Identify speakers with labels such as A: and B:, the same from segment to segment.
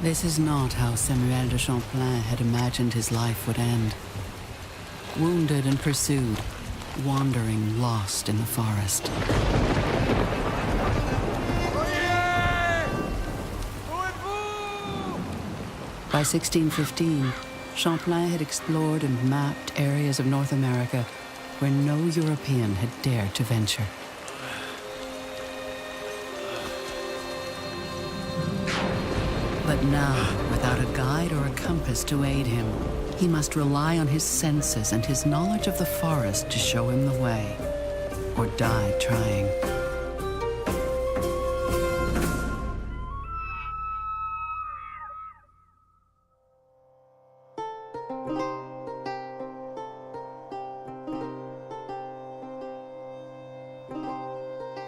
A: This is not how Samuel de Champlain had imagined his life would end. Wounded and pursued, wandering lost in the forest. By 1615, Champlain had explored and mapped areas of North America where no European had dared to venture. But now, without a guide or a compass to aid him, he must rely on his senses and his knowledge of the forest to show him the way, or die trying.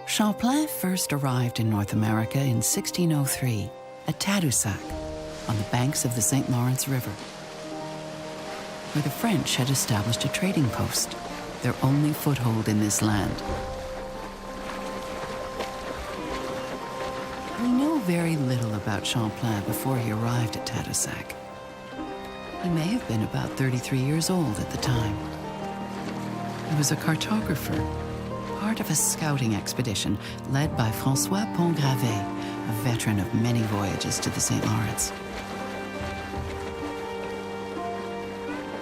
A: Champlain first arrived in North America in 1603 at Tadoussac, on the banks of the St. Lawrence River, where the French had established a trading post, their only foothold in this land. We know very little about Champlain before he arrived at Tadoussac. He may have been about 33 years old at the time. He was a cartographer, part of a scouting expedition led by François Pont-Gravé, a veteran of many voyages to the St. Lawrence.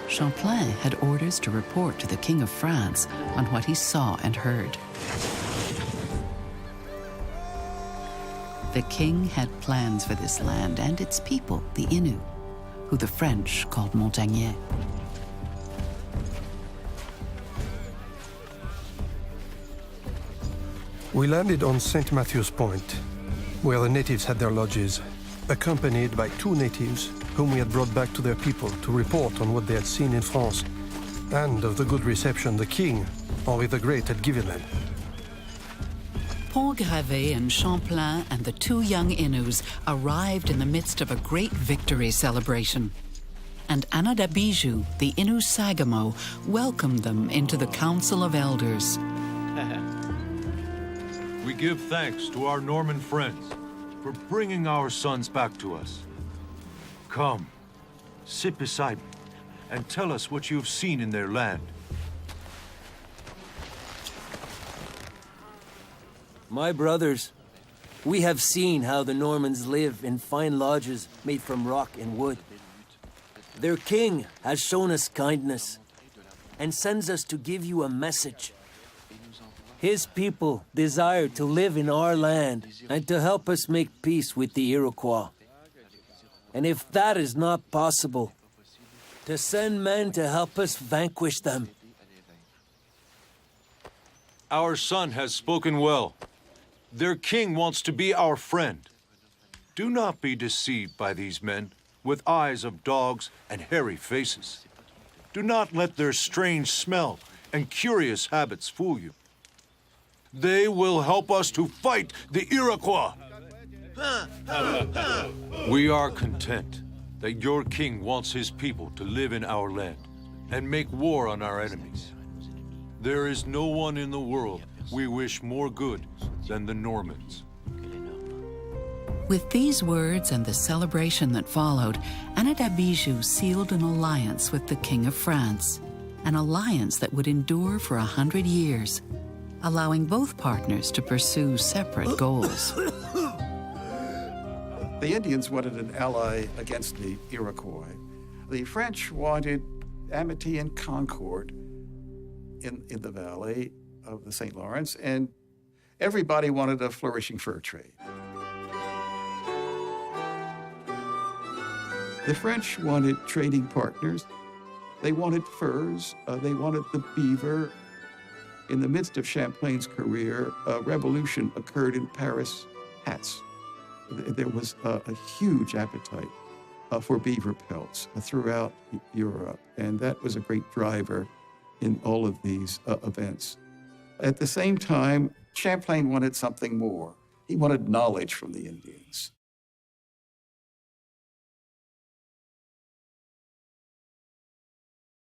A: Champlain had orders to report to the King of France on what he saw and heard. The king had plans for this land and its people, the Innu, who the French called Montagnais.
B: We landed on St. Matthew's Point, where the natives had their lodges, accompanied by 2 natives whom we had brought back to their people to report on what they had seen in France and of the good reception the king, Henri the Great, had given them.
A: Pont-Gravé and Champlain and the 2 young Innus arrived in the midst of a great victory celebration. And Anadabiju, the Innu Sagamo, welcomed them into the Council of Elders.
C: We give thanks to our Norman friends for bringing our sons back to us. Come, sit beside me and tell us what you've seen in their land.
D: My brothers, we have seen how the Normans live in fine lodges made from rock and wood. Their king has shown us kindness and sends us to give you a message. His people desire to live in our land and to help us make peace with the Iroquois. And if that is not possible, to send men to help us vanquish them.
C: Our son has spoken well. Their king wants to be our friend. Do not be deceived by these men with eyes of dogs and hairy faces. Do not let their strange smell and curious habits fool you. They will help us to fight the Iroquois. We are content that your king wants his people to live in our land and make war on our enemies. There is no one in the world we wish more good than the Normans.
A: With these words and the celebration that followed, Anadabiju sealed an alliance with the King of France, an alliance that would endure for 100 years, allowing both partners to pursue separate goals.
E: The Indians wanted an ally against the Iroquois. The French wanted amity and concord in the valley of the St. Lawrence, and everybody wanted a flourishing fur trade. The French wanted trading partners. They wanted furs, they wanted the beaver. In the midst of Champlain's career, a revolution occurred in Paris hats. There was a huge appetite for beaver pelts throughout Europe, and that was a great driver in all of these events. At the same time, Champlain wanted something more. He wanted knowledge from the Indians.